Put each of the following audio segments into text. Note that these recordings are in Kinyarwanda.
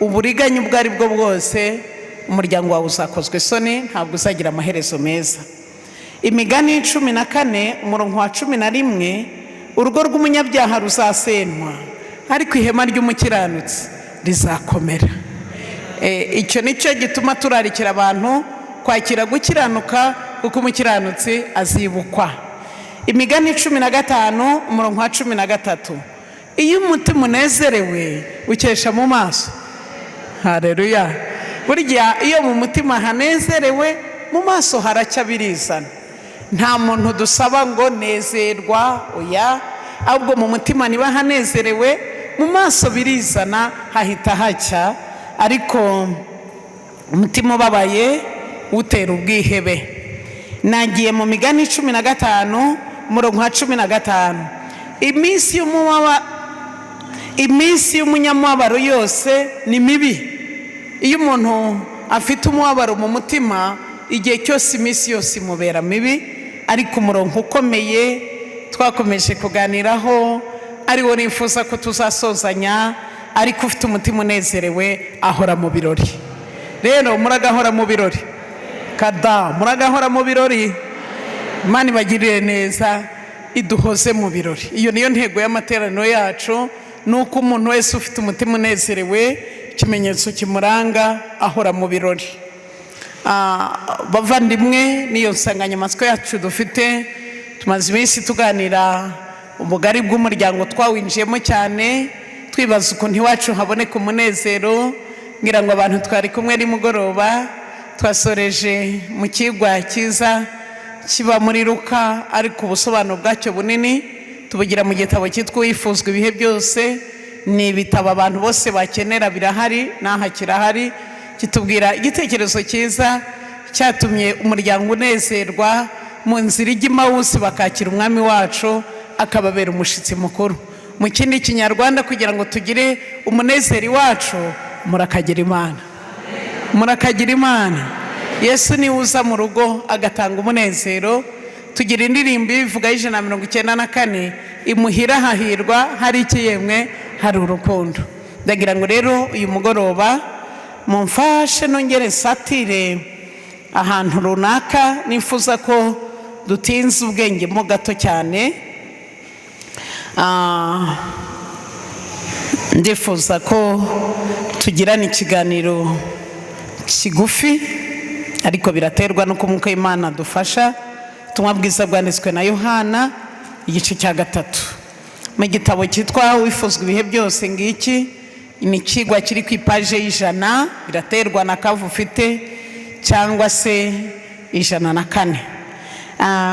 uburiganya ubwo ari bwo bwose umuryango wawe uzakozwe isoni, ntabwo uzagira amaherezo meza. Imigani 14 umurongo wa 11, urugo rw'umunyabyaha ruzasenywa ariko ihema ry'umukiranutsi rizakomera. Icyo nicyo gituma turarikira abantu kwakira gukiranuka, kuko umukiranutsi azibukwa. Imigani 15 umurongo wa 13, iyo umutima unezerewe ukesha mu maso. Haleluya. Burya iyo mu mutima hanezerewe mu maso haracya birizana. Nta muntu dusaba ngo nezerwa, oya, ahubwo mu mutima niba hanezerewe mu maso birizana, hahita hacya. Ariko umutima ubabaye utera ubwihebe. Nagiye mu Migani 15 umurongo wa 15, iminsi y'umunyamubabaro yose ni mibi. Iyo umuntu afite umubabaro mu mutima, igihe cyose iminsi yose imubera mibi. Ariko umurongo ukomeye twakomeje kuganiraho ari wo nifuza ko tuzasozanya, ariko ufite umutima unezerewe ahora mu birori. Rero muragahora mu birori, kada muragahora mu birori. Imana ibagirire neza, iduhoze mu birori. Iyo niyo ntego y'amateraniro yacu, nuko umuntu wese ufite umutima unezerewe, ikimenyetso kimuranga ahora mu birori. Bavandimwe, niyo nsanganyamatsiko yacu dufite. Tumaze iminsi tuganira ubugari bw'umuryango twawinjiyemo cyane, twibaza ukuntu iwacu haboneka umunezero. Ngira ngo abantu twari kumwe nimugoroba twasoreje mu kigwa cyiza kiba muri Luka, ariko ubusobanuro bwacyo bunini tubugira mu gitabo cyitwa Wifuzwa ibihe byose. Ni ibitabo abantu bose bakenera, birahari, naha kirahari. Kitubwira igitekerezo cyiza cyatumye umuryango unezerwa mu nzira ijya Emawusi, bakakira umwami wacu akababera umushitsi mukuru. Mu kindi kinyarwanda, kugira ngo tugire umunezero iwacu, murakagira Imana. Murakagira Imana. Yesu ni uza mu rugo agatanga umunezero. Tugira indirimbo ivuga 194, imuhira hahirwa hari iki yemwe, hari urukundo. Ndagira ngo rero uyu mugoroba mumfashe nongere satire ahantu runaka. Nifuza ko dutinze ubwenge mo gato cyane. Ndifuza ko tugirana ikiganiro kigufi, ariko biraterwa nuko Umwuka w'Imana dufasha. Ubutumwa bwiza bwanditswe na Yohana igice cya 3 mu gitabo cyitwa Wifuzwa ibihe byose. Ngiki ni ikigwa kiri ku ipaje y'100, biraterwa na kavu ufite, cyangwa se 104.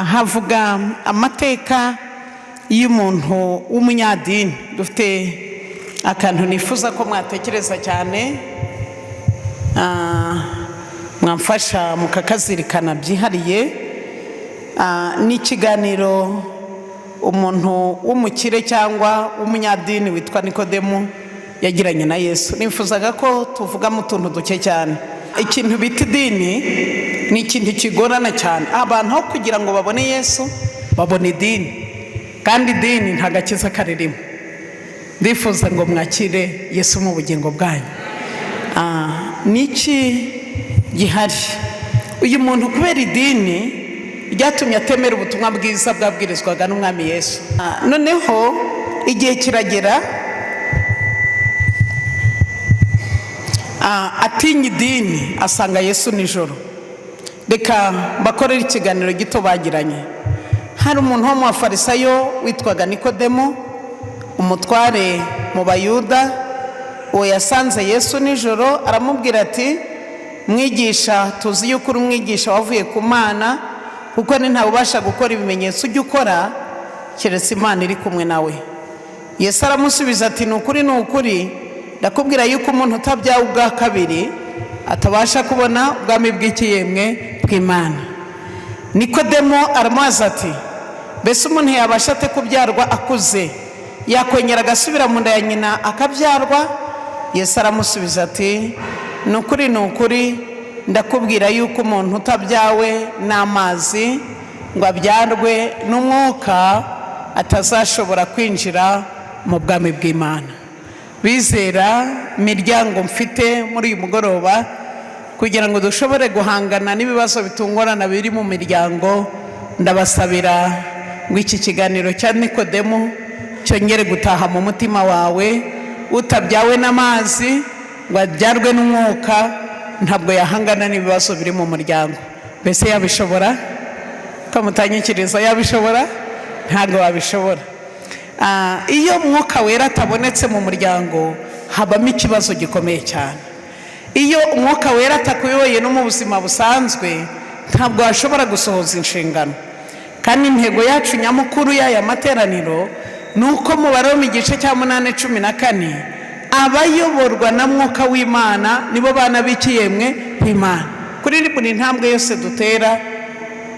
Havuga amateka y'umuntu w'umunyadini. Dufite akantu nifuza ko mwatekereza cyane, mwamfasha mukakazirikana byihariye. Ni ikiganiro umuntu w'umukire cyangwa w'umunyadini witwa Nikodemu yagiranye na Yesu. Nifuzaga ko tuvuga mu tuntu duke cyane. Ikintu bita idini ni ikintu kigorana cyane. Abantu aho kugira ngo babone Yesu, babone idini, kandi idini nta gakiza karirimo. Ndifuza ngo mwakire Yesu mu bugingo bwanyu. Niki gihari? Uyu muntu kubera idini ryatumye atemera ubutumwa bwiza bwabwirizwaga n'umwami Yesu. Noneho igihe kiragera atinya idini, asanga Yesu nijoro. Reka bakorera ikiganiro gito bagiranye. Hari umuntu wo mu Bafarisayo witwaga Nikodemo, umutware mu Bayuda. Uwo yasanze Yesu nijoro, aramubwira ati, mwigisha, tuzi yuko uri umwigisha wavuye ku Mana, kuko ni ntawe ubasha gukora ibimenyetso ujya ukora keretse Imana iri kumwe nawe. Yesu aramusubiza ati, ni ukuri ndakubwira yuko umuntu utabyawe ubwa kabiri atabasha kubona ubwami bw'ikiyemwe bw'Imana. Nikodemo aramubaza ati, mbese umuntu yabasha ate kubyarwa akuze? Yakongera agasubira mu nda ya nyina akabyarwa? Yesu aramusubiza ati, ni ukuri ndakubwira yuko umuntu utabyawe n'amazi ngo abyarwe n'umwuka atazashobora kwinjira mu bwami bw'Imana. bizera, imiryango mfite muri uyu mugoroba, kugira ngo dushobore guhangana n'ibibazo bitungurana biri mu miryango, ndabasabira ngo iki kiganiro cya Nikodemu cyongere gutaha mu mutima wawe. Utabyawe n'amazi ngo abyarwe n'umwuka ntabwo yahangana n'ibibazo biri mu muryango. Mbese yabishobora? Kamutanyikiriza, yabishobora? Ntabwo wabishobora. Iyo umwuka wera atabonetse mu muryango habamo ikibazo gikomeye cyane. Iyo umwuka wera atakuyoboye no mu buzima busanzwe ntabwo washobora gusohoza inshingano. Kandi intego yacu nyamukuru y'aya materaniro ni uko mu Baroma igice cya 8:14 abayoborwa na mwuka w'Imana nibo bana b'ikiyemwe b'Imana. Kuri buri ntambwe yose dutera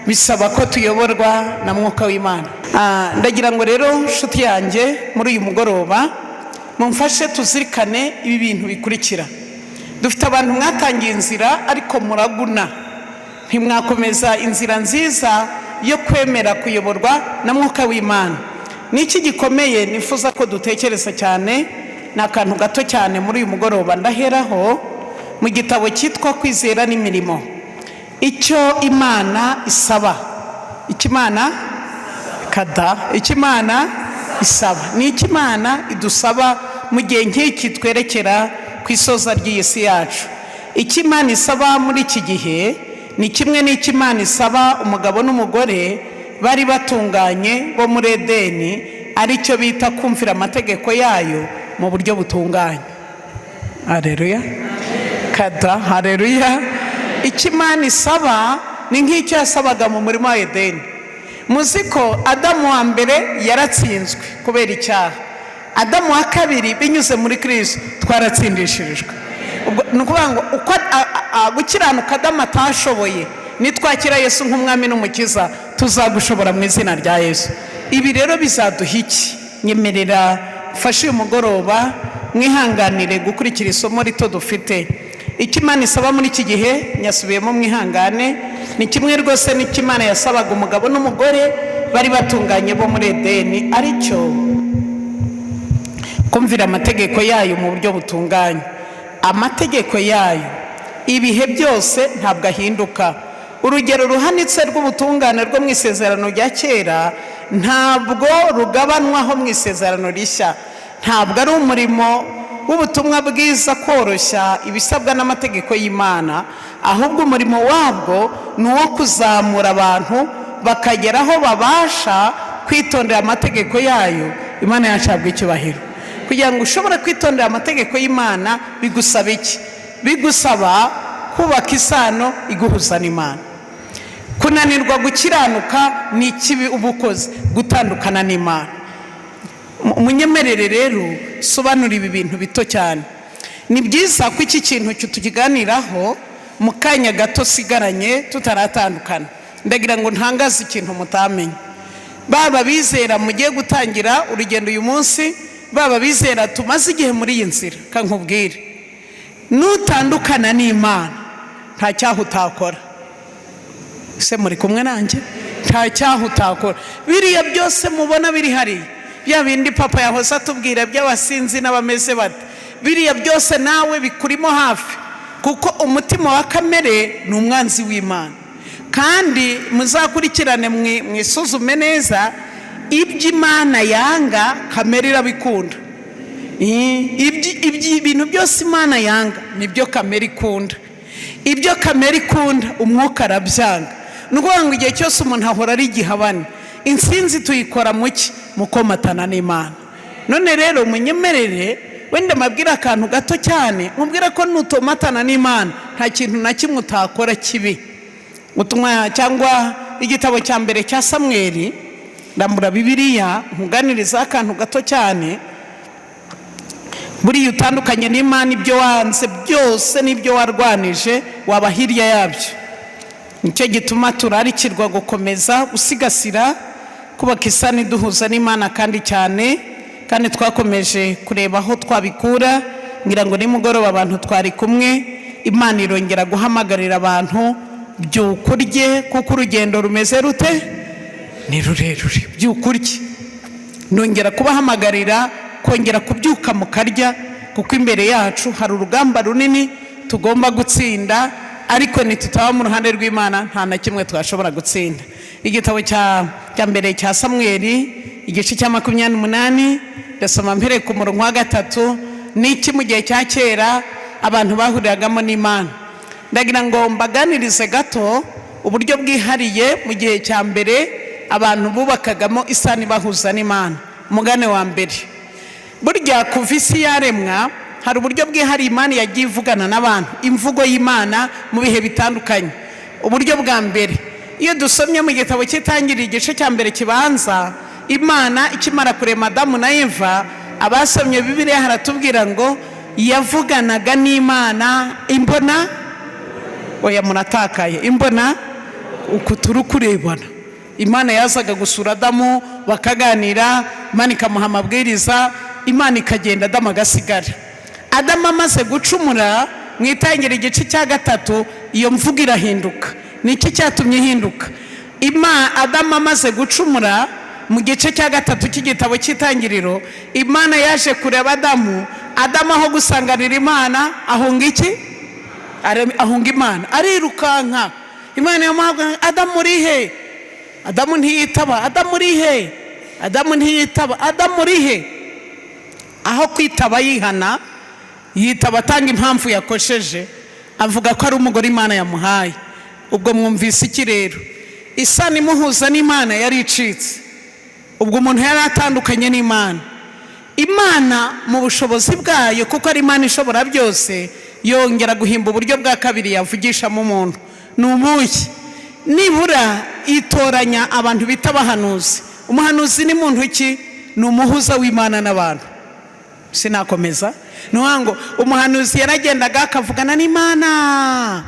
bisaba ko tuyoborwa na mwuka w'Imana. Ndagira ngo rero nshuti yanjye muri uyu mugoroba mumfashe tuzirikane ibi bintu bikurikira. Dufite abantu mwatangiye inzira ariko muraguna, ntimwakomeza inzira nziza yo kwemera kuyoborwa na mwuka w'Imana. Niki gikomeye nifuza ko dutekereza cyane, ni akantu gato cyane muri uyu mugoroba ndaheraho mu gitabo cyitwa Kwizera n'Imirimo. Icyo Imana isaba, ikimana isaba, ni ikimana idusaba mu gihe nk'iki twerekera ku isoza ry'iyi si yacu. Ikimana isaba muri iki gihe ni kimwe n'ikimana isaba umugabo n'umugore bari batunganye bo muri Edeni, aricyo bita kumvira amategeko yayo mu buryo butunganye. Haleluya, haleluya. Ikimana isaba ni nk'icyo yasabaga mu murima wa Edeni. Muziko Adamu wa mbere yaratsinzwe kubera icyaha, Adamu wa kabiri binyuze muri Kristo twaratsindishirijwe. Ni ukuvuga ngo uko gukiranuka Adamu atashoboye, nitwakira Yesu nk'umwami n'umukiza tuzagushobora mu izina rya Yesu. Ibi rero bizaduha iki? Nyemerera mfashe uyu mugoroba mwihanganire gukurikira isomo rito dufite. Ikimana isaba muri iki gihe, nyasubiyemo mwihangane, ni kimwe rwose n'ikimana yasabaga umugabo n'umugore bari batunganye bo muri Edeni, aricyo kumvira amategeko yayo mu buryo butunganye. Amategeko yayo ibihe byose ntabwo ahinduka. Urugero ruhanitse rw'ubutungane rwo mu isezerano rya kera ntabwo rugabanwaho mu isezerano rishya. Ntabwo ari umurimo w'ubutumwa bwiza koroshya ibisabwa n'amategeko y'Imana, ahubwo umurimo wabwo ni uwo kuzamura abantu bakagera aho babasha kwitondera amategeko yayo. Imana yacabwa icyubahiro. Kugira ngo ushobore kwitondera amategeko y'Imana bigusaba iki? Bigusaba kubaka isano iguhuza n'Imana. Kunanirwa gukiranuka ni ikibi ubukoze, gutandukana n'Imana. Munyemerere rero sobanura ibi bintu bito cyane. Ni byiza ko iki kintu tukiganiraho mu kanya gato sigaranye tutaratandukana. Ndagira ngo ntangaze ikintu mutamenye. Baba bizera mugiye gutangira urugendo uyu munsi, baba bizera tumaze igihe muri iyi nzira, kankubwire, nutandukana n'Imana nta cyaha utakora. Se muri kumwe nanjye? Nta cyaha utakora. Biriya byose mubona biri hariya, bya bindi papa yahoze atubwira by'abasinzi n'abameze bate, biriya byose nawe bikurimo hafi, kuko umutima wa kamere ni umwanzi w'Imana. Kandi muzakurikirane mwisuzume neza, ibyo Imana yanga kamere irabikunda. Ibintu byose Imana yanga nibyo kamere ikunda. Ibyo kamere ikunda umwuka arabyanga. Nukuvuga ngo igihe cyose umuntu ahora ari igihabane. Insinzi tuyikora muki? Mukomatana n'Imana. None rero munyemerere wenda mabwira akantu gato cyane, mubwira ko nutomatana n'Imana nta kintu na kimwe utakora kibi. Utumwa cyangwa igitabo cya mbere cya Samweli, ndambura Bibiliya nkuganiriza akantu gato cyane. Buriya utandukanye n'Imana, ibyo wanze byose n'ibyo warwanije waba hirya yabyo. Nicyo gituma turarikirwa gukomeza gusigasira kubaka isano iduhuza n'Imana kandi cyane. Kandi twakomeje kureba aho twabikura, ngira ngo nimugoroba abantu twari kumwe, Imana irongera guhamagarira abantu byukurye, kuko urugendo rumeze rute? Ni rurerure. Byukurye, nongera kubahamagarira kongera kubyuka mukarya kuko imbere yacu hari urugamba runini tugomba gutsinda, ariko nitutaba mu ruhande rw'Imana nta na kimwe twashobora gutsinda. Igitabo cya mbere cya Samweli igice cya 28 ndasoma mpere ku murongo wa 3. Niki mu gihe cya kera abantu bahuriragamo n'Imana. Ndagira ngo mbaganirize gato uburyo bwihariye mu gihe cya mbere abantu bubakagamo isano bahuza n'Imana. Umugane wa mbere, burya kuva isi yaremwa hari uburyo bwihariye Imana yagiye ivugana n'abantu, imvugo y'Imana mu bihe bitandukanye. Uburyo bwa mbere, iyo dusomye mu gitabo cy'Itangiriro igice cya mbere kibanza, Imana ikimara kurema Adamu na Eva, abasomye Bibiliya haratubwira ngo yavuganaga n'Imana imbona, oya munatakaye, imbona uku turi kurebana. Imana yazaga gusura Adamu bakaganira, Imana ikamuha amabwiriza, Imana ikagenda, Adamu agasigara. Adamu amaze gucumura mu Itangiriro igice cya 3, iyo mvugo irahinduka. Niki cyatumye ihinduka? Adamu amaze gucumura mu gice cya 3 cy'igitabo cy'Itangiriro, Imana yaje kureba Adamu. Adamu aho gusanganira Imana ahunga iki? Ahunga Imana, arirukanka. Imana yamuhaga, Adamu urihe? Adamu ntiyitaba. Adamu urihe? Adamu ntiyitaba. Adamu urihe? Aho kwitaba yihana, yitaba atanga impamvu yakosheje, avuga ko ari umugore Imana yamuhaye. Ubwo mwumvise iki rero? Isano imuhuza n'Imana yari icitse. Ubwo umuntu yari atandukanye n'Imana. Imana mu bushobozi bwayo, kuko ari Imana ishobora byose, yongera guhimba uburyo bwa kabiri yavugishamo umuntu. Ni umuhe? Nibura itoranya abantu bita abahanuzi. Umuhanuzi ni muntu ki? Ni umuhuza w'Imana n'abantu. Sinakomeza. Nuhango umuhanuzi yaragendaga akavugana n'Imana.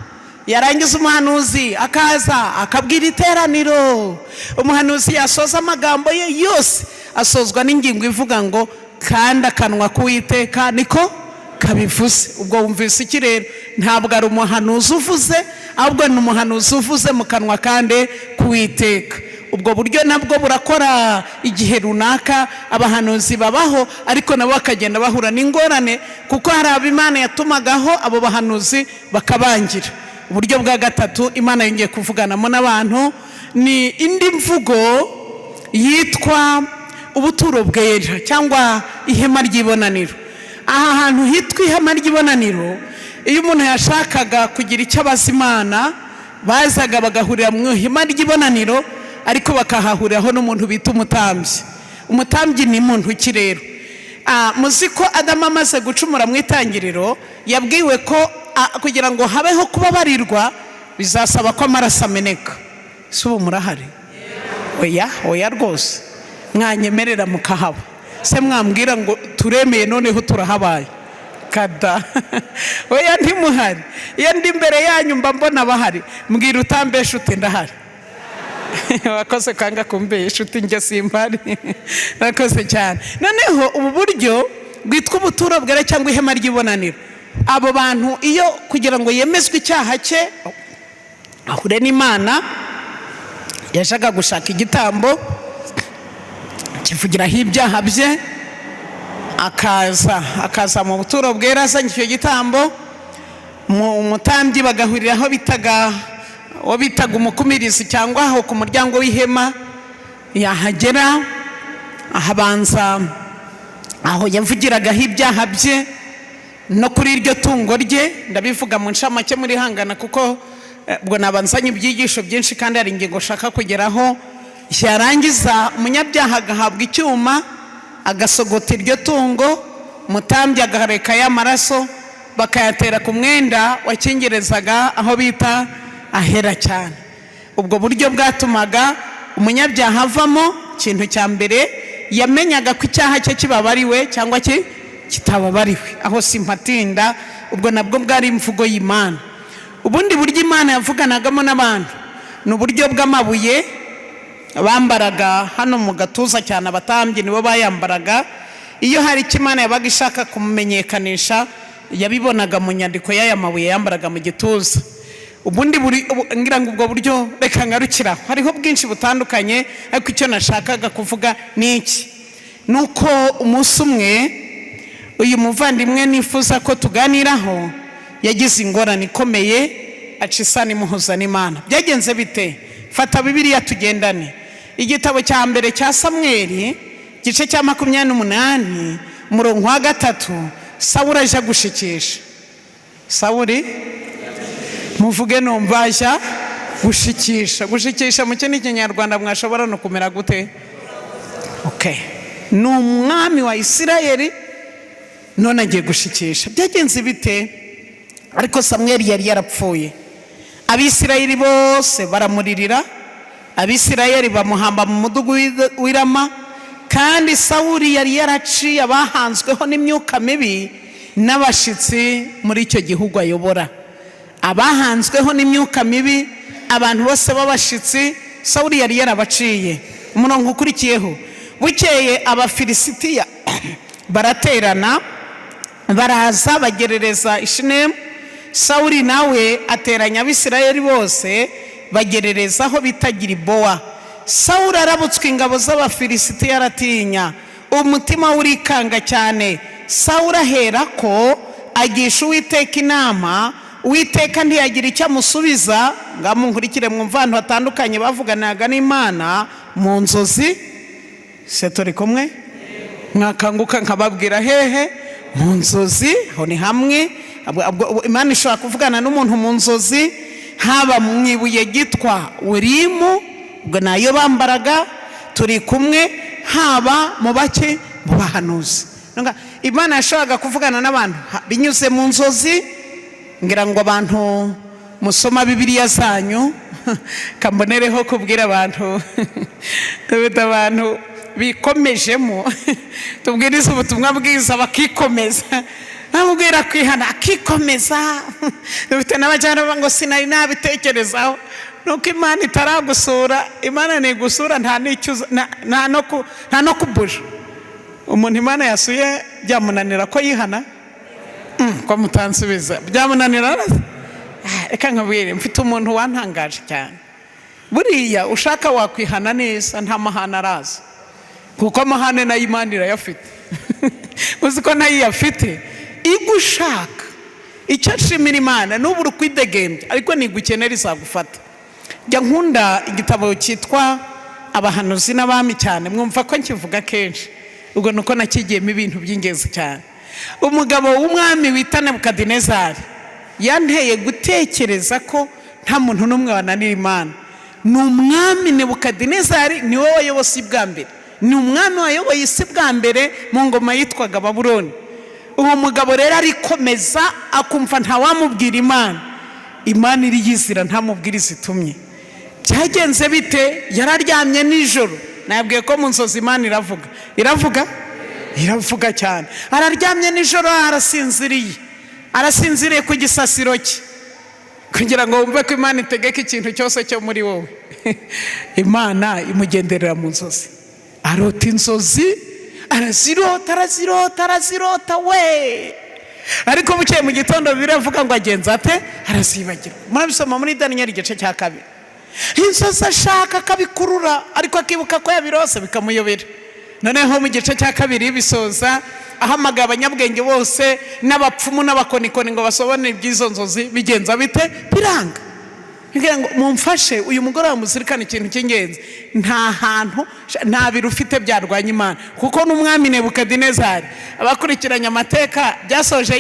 Yarangiza umuhanuzi akaza akabwira iteraniro. Umuhanuzi yasoza amagambo ye yose asozwa n'ingingo ivuga ngo kandi akanwa k'Uwiteka niko kabivuze. Ubwo wumvise iki rero? Ntabwo ari umuhanuzi uvuze, ahubwo ni umuhanuzi uvuze mu kanwa kandi k'Uwiteka. Ubwo buryo nabwo burakora igihe runaka, abahanuzi babaho, ariko nabo bakagenda bahura n'ingorane, kuko hari ab'Imana yatumagaho abo bahanuzi bakabangira. Uburyo bwa gatatu Imana yongeye kuvuganamo n'abantu ni indi mvugo yitwa ubuturo bwera cyangwa ihema ry'ibonaniro. Aha hantu hitwa ihema ry'ibonaniro, iyo umuntu yashakaga kugira icyo abaza Imana, bazaga bagahurira mu ihema ry'ibonaniro, ariko bakahahuriraho n'umuntu bita umutambyi. Umutambyi ni muntu ki rero? Muzi ko Adamu amaze gucumura mu Itangiriro, yabwiwe ko kugira ngo habeho kubabarirwa bizasaba ko amaraso ameneka. Si ubu murahari? Oya rwose, mwanyemerera mukahaba. Se mwambwira ngo turemeye noneho turahabaye kada? Oya ntimuhari. Iyo ndi imbere yanyu mba mbona bahari. Mbwira utambesha uti ndahari. Wakoze kanga kumbesha uti njye simpari. Wakoze cyane. Noneho ubu buryo bwitwa ubuturo bwera cyangwa ihema ry'ibonaniro, abo bantu iyo kugira ngo yemezwe icyaha cye ahure n'Imana, yashaka gushaka igitambo kivugiraho ibyaha bye, akaza mu buturo bwera azanye icyo gitambo. Umutambyi bagahuriraho bitaga umukumirizi, cyangwa aho ku muryango w'ihema. Yahagera ahabanza aho yavugiragaho ibyaha bye no kuri iryo tungo rye. Ndabivuga mu ncamake muri hangana, kuko ubwo nabanzanye ibyigisho byinshi kandi hari ingingo shaka kugeraho. Yarangiza umunyabyaha agahabwa icyuma agasogota iryo tungo, umutambyi agahareka y'amaraso, bakayatera ku mwenda wakingerezaga aho bita ahera cyane. Ubwo buryo bwatumaga umunyabyaha avamo. Ikintu cya mbere, yamenyaga ko icyaha cye kibabariwe cyangwa kitababariwe. Aho simpatinda, ubwo nabwo bwari imvugo y'Imana. Ubundi buryo Imana yavuganagamo n'abantu ni uburyo bw'amabuye bambaraga hano mu gatuza cyane. Abatambyi nibo bayambaraga. Iyo hari icyo Imana yabaga ishaka kumumenyekanisha, yabibonaga mu nyandiko y'aya mabuye yambaraga mu gituza. Ubundi ngira ngo ubwo buryo reka ngarukira, hariho bwinshi butandukanye, ariko icyo nashakaga kuvuga ni iki: nuko umunsi umwe uyu muvandimwe nifuza ko tuganiraho yagize ingorane ikomeye, aca isano imuhuza n'Imana. Byagenze bite? Fata Bibiliya tugendane. Igitabo cya mbere cya Samweli gice cya 28 umurongo wa 3. Sawuli aje gushikisha. Sawuli muvuge numva aje gushikisha. Gushikisha mu kindi kinyarwanda mwashobora no kumera gute? Okay. Ni umwami wa Isirayeli none agiye gushikisha. Byagenze bite? Ariko Samweli yari yarapfuye. Abisirayeli bose baramuririra, Abisirayeli bamuhamba mu mudugu w'Irama, kandi Sawuli yari yaraciye abahanzweho n'imyuka mibi n'abashitsi muri icyo gihugu ayobora. Abahanzweho n'imyuka mibi, abantu bose babashitsi, Sawuli yari yarabaciye. Umurongo ukurikiyeho, bukeye Abafilisitiya baraterana, baraza bagerereza i Shunemu. Sawuli nawe ateranya Abisirayeli bose bagerereza aho bita Gilibowa. Sawuli arabutswe ingabo z'Abafilisitiya aratinya, umutima urikanga cyane. Sawuli aherako agisha Uwiteka inama, Uwiteka ntiyagira icyo amusubiza. Ngamunkurikire mwumva abantu hatandukanye bavuganaga n'Imana mu nzozi. Se turi kumwe? Mwakanguka nkababwira hehe? Mu nzozi. Aho ni hamwe. Imana ishobora kuvugana n'umuntu mu nzozi, haba mu ibuye gitwa Urimu, ubwo nayo bambaraga, turi kumwe, haba mu bake mu bahanuzi. Imana yashoboraga kuvugana n'abantu binyuze mu nzozi. Ngira ngo abantu musoma Bibiliya zanyu kambonereho kubwira abantu abantu bikomejemo tubwiriza ubutumwa bwiza bakikomeza, namubwira kwihana akikomeza. Dufite n'abajyana ngo sinari nabitekerezaho, nuko Imana itaragusura. Imana ni gusura, nta no kubuja. Umuntu Imana yasuye byamunanira ko yihana? Ko mutansubiza byamunanira? Reka nkabwire, mfite umuntu wantangaje cyane. Buriya ushaka wakwihana neza, nta mahana araza, kuko amahane nayo Imana irayafite. Uzi ko nayo yafite igushaka. Icyo nshimira Imana n'ubu urukwidegembya, ariko nigukenera izagufata. Jya nkunda igitabo cyitwa Abahanuzi n'Abami cyane, mwumva ko nkivuga kenshi. Ubwo nuko nakigiyemo ibintu by'ingenzi cyane. Umugabo w'umwami wita Nebukadinezari yanteye gutekereza ko nta muntu n'umwe wananira Imana. Ni umwami Nebukadinezari, ni wowe wayoboye bwa mbere, ni umwami wayoboye isi bwa mbere mu ngoma yitwaga Babuloni. Uwo mugabo rero arikomeza akumva ntawamubwira Imana, Imana iri yizira ntamubwiriza itumye. Byagenze bite? Yararyamye nijoro. Nabwiye ko mu nzozi Imana iravuga cyane. Araryamye nijoro, arasinziriye ku gisasiro cye, kugira ngo wumve ko Imana itegeka ikintu cyose cyo muri wowe. Imana imugenderera mu nzozi, arota inzozi, arazirota we. Ariko bukeye mu gitondo biravuga ngo agenza ate? Arazibagirwa. Murabisoma muri Daniyeli igice cya 2. Inzozi ashaka akabikurura, ariko akibuka ko yabirose bikamuyobera. Noneho mu gice cya 2 bisoza ahamagara abanyabwenge bose n'abapfumu n'abakonikoni ngo basobone iby'izo nzozi. Bigenza bite? Biranga. Ngira ngo mumfashe uyu mugoroba muzirikane ikintu cy'ingenzi. Nta hantu nta biru ufite byarwanya Imana, kuko n'umwami Nebukadinezari abakurikiranye amateka byasoje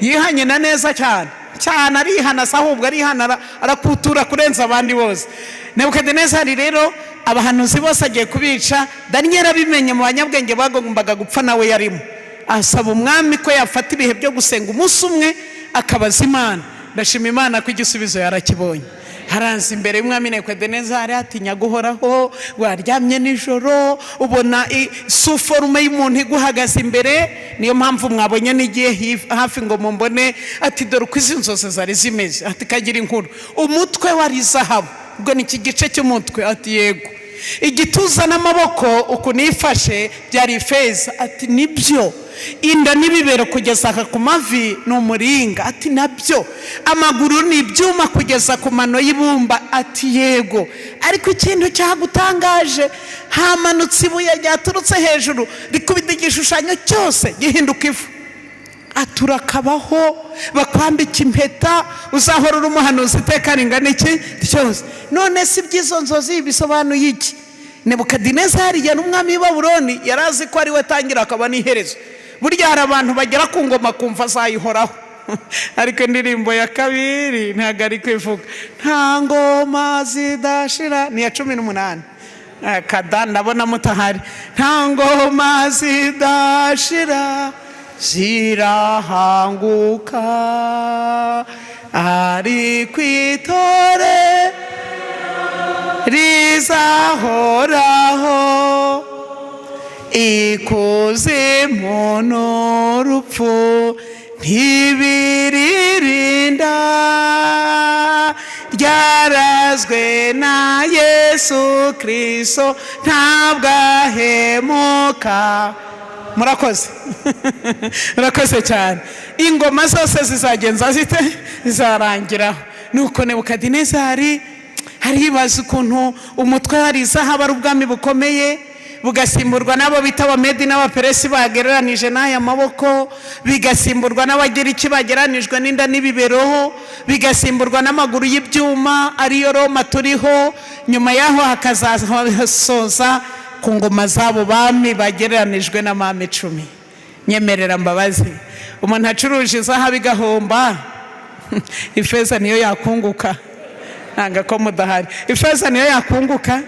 yihanye na neza cyane arihana, ahubwo arihana arakutura kurenza abandi bose. Nebukadinezari rero abahanuzi bose agiye kubica. Daniyeli abimenye mu banyabwenge bagombaga gupfa nawe yarimo, asaba umwami ko yafata ibihe byo gusenga umunsi umwe akabaza Imana. Ndashima Imana ko igisubizo yarakibonye. Haranze imbere y'umwami Nebukadinezari atinya guhoraho, waryamye nijoro ubona suforume y'umuntu iguhagaze imbere. Niyo mpamvu mwabonye n'igihe hafi ngo mumbone, ati dore uko izi nzozi zari zimeze. Ati kagira inkuru, umutwe wari zahabu. Ubwo ni iki gice cy'umutwe? Ati yego. igituza n'amaboko uku nifashe byari ifeza. Ati nibyo. Inda n'ibibero kugeza ku mavi ni umuringa. Ati nabyo. Amaguru ni ibyuma kugeza ku mano y'ibumba. Ati yego. Ariko ikintu cyagutangaje, hamanutse ibuye ryaturutse hejuru rikubita igishushanyo cyose gihinduka ivu. Aturakabaho bakwambika impeta, uzahora uri umuhanuzi iteka ringana iki cyose. None si by'izo nzozi bisobanuye iki? Nebukadinezari yari umwami w'i Babuloni, yarazi ko ari we tangira akaba n'iherezo. Burya hari abantu bagera ku ngoma kumva azayihoraho. Ariko indirimbo ya kabiri ntabwo ari kwivuga. Nta ngoma zidashira ni ya 18. Kada ndabona mutahari. Nta ngoma zidashira zirahanguka ari kwitore rizahoraho ikuzimu n'urupfu ntibiririnda ryarazwe na Yesu Kristo ntabwo ahemuka. Murakoze. Murakoze cyane. Ingoma zose zizagenza zite zizarangiraho. Nuko Nebukadinezari haribaza ukuntu umutwe hari izahabu ari ubwami bukomeye, bugasimburwa n'abo bita Abamedi n'Abaperesi bagereranije n'aya maboko, bigasimburwa n'Abagiriki bageranijwe n'inda n'ibibero, bigasimburwa n'amaguru y'ibyuma ariyo Roma turiho. Nyuma yaho hakazasoza ku ngoma zabo bami bagereranijwe n'amami 10. Nyemerera mbabazi, umuntu acuruje izahabu igahomba, ifeza niyo yakunguka. Nanga ko mudahari. Ifeza niyo yakunguka.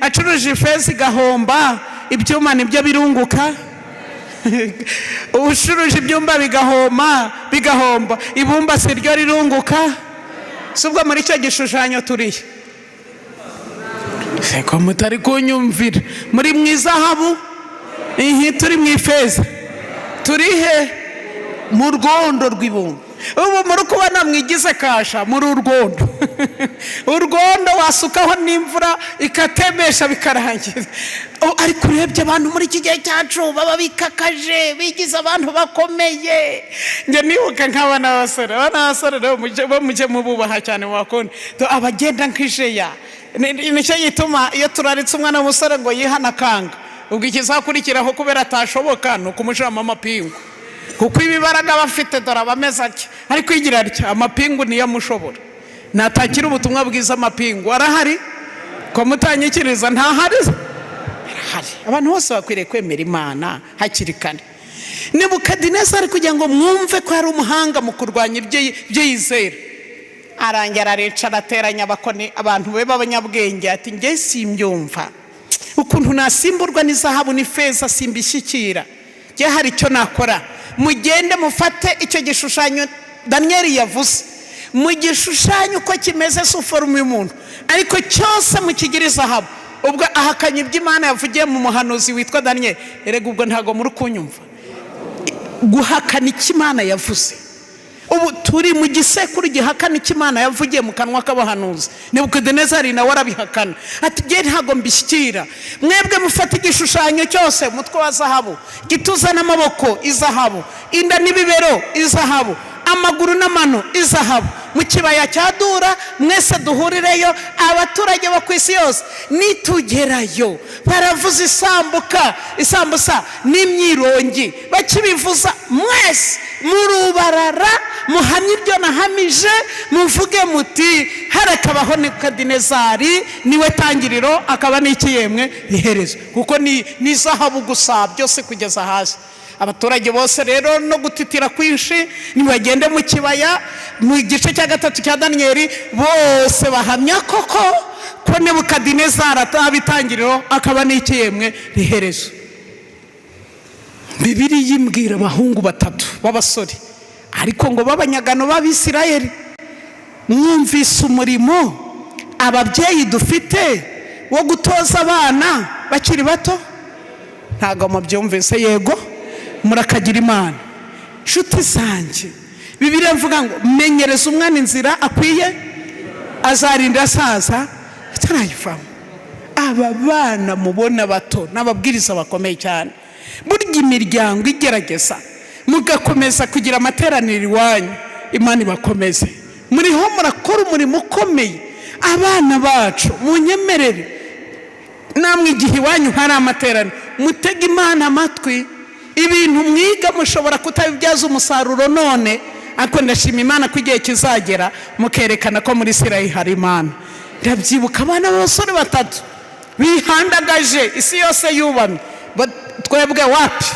Acuruje ifeza igahomba, ibyuma nibyo birunguka. Ushuruje ibyumba bigahomba, ibumba si ryo rirunguka. Subwo muri cyo gishushanyo turiye. Seko mutari kunyumvira. Muri mwizahabu, turi mwifeza. Turihe mu rwondo rw'ibumba. Ubu muri kubona mwigize kasha muri urwondo. Urwondo wasukaho n'imvura ikatemesha bikarangiza. Ariko urebye abantu muri iki gihe cyacu baba bikakaje, bigize abantu bakomeye. Nge nibuka nk'abana b'abasore bo mujye mububaha cyane wakone. Abagenda nk'ijeya. Nicyo gituma iyo turaritse umwana w'umusore ngo yihana kanga, ubwo ikizakurikiraho kubera atashoboka ni ukumushiramo amapingu. Kuko ibibaraga bafite dore abameze atya, ariko igira atya amapingu niyo amushobora. Natakira ubutumwa bwiza amapingu arahari ko mutanyikiriza ntahari. Arahari. Abantu bose bakwiriye kwemera Imana hakiri kare. Nebukadinezari kugira ngo mwumve ko ari umuhanga mu kurwanya ibyo yizera, arangira aricara ateranya abakone abantu be b'abanyabwenge. Ati nge simbyumva ukuntu nasimburwa n'izahabu n'ifeza simbishyikira. Nge hari icyo nakora, mugende mufate icyo gishushanyo Danieli yavuze, mu gishushanyo uko kimeze si forume y'umuntu, ariko cyose mukigira izahabu. Ubwo ahakanye iby'Imana yavugiye mu muhanuzi witwa Danieli. Erega ubwo ntago muri kunyumva. Guhakana icy'Imana yavuze. Ubu turi mu gisekuru gihakana icy'Imana yavugiye mu kanwa k'abahanuzi. Nebukadinezari nawe arabihakana. Ati nge ntago mbishyikira. Mwebwe mufata igishushanyo cyose, umutwe wa zahabu, gituza n'amaboko izahabu, inda n'ibibero izahabu, amaguru n'amano izahabu, mu kibaya cya Dura mwese duhurireyo, abaturage bo ku isi yose nitugerayo baravuza isambusa n'imyirongi, bakibivuza mwese murubarara, muhamye ibyo nahamije, muvuge muti harakabaho Nebukadinezari niwe tangiriro akaba n'iki yemwe iherezo. Kuko ni zahabu gusa byose kugeza hasi. Abaturage bose rero no gutitira kwinshi nibagende mu kibaya. Mu gice cya 3 cya Danieli bose bahamya koko ko Nebukadinezari atabitangiriro akaba n'iki yemwe iherezo. Bibiri yimbwira abahungu 3 b'abasore ariko ngo babanyagano b'Abisirayeli, mwumvise umurimo ababyeyi dufite wo gutoza abana bakiri bato? Ntago mubyumvise? Yego murakagira Imana. Nshuti zanjye, Bibiliya mvuga ngo menyereza umwana inzira akwiye azarinda asaza atarayivamo. aba bana mubona bato n'ababwiriza bakomeye cyane, burya imiryango igerageza mugakomeza kugira amateraniro iwanyu, Imana ibakomeze. Muriho murakora umurimo ukomeye. Abana bacu munyemerere namwe igihe iwanyu hari amateraniro mutega Imana amatwi. Ibintu mwiga mushobora kutabibyaza umusaruro none, ariko ndashima Imana ko igihe kizagera mukerekana ko muri Isirayeli hari Imana. Ndabyibuka abana b'abasore batatu bihandagaje, isi yose yubamye, twebwe wapi?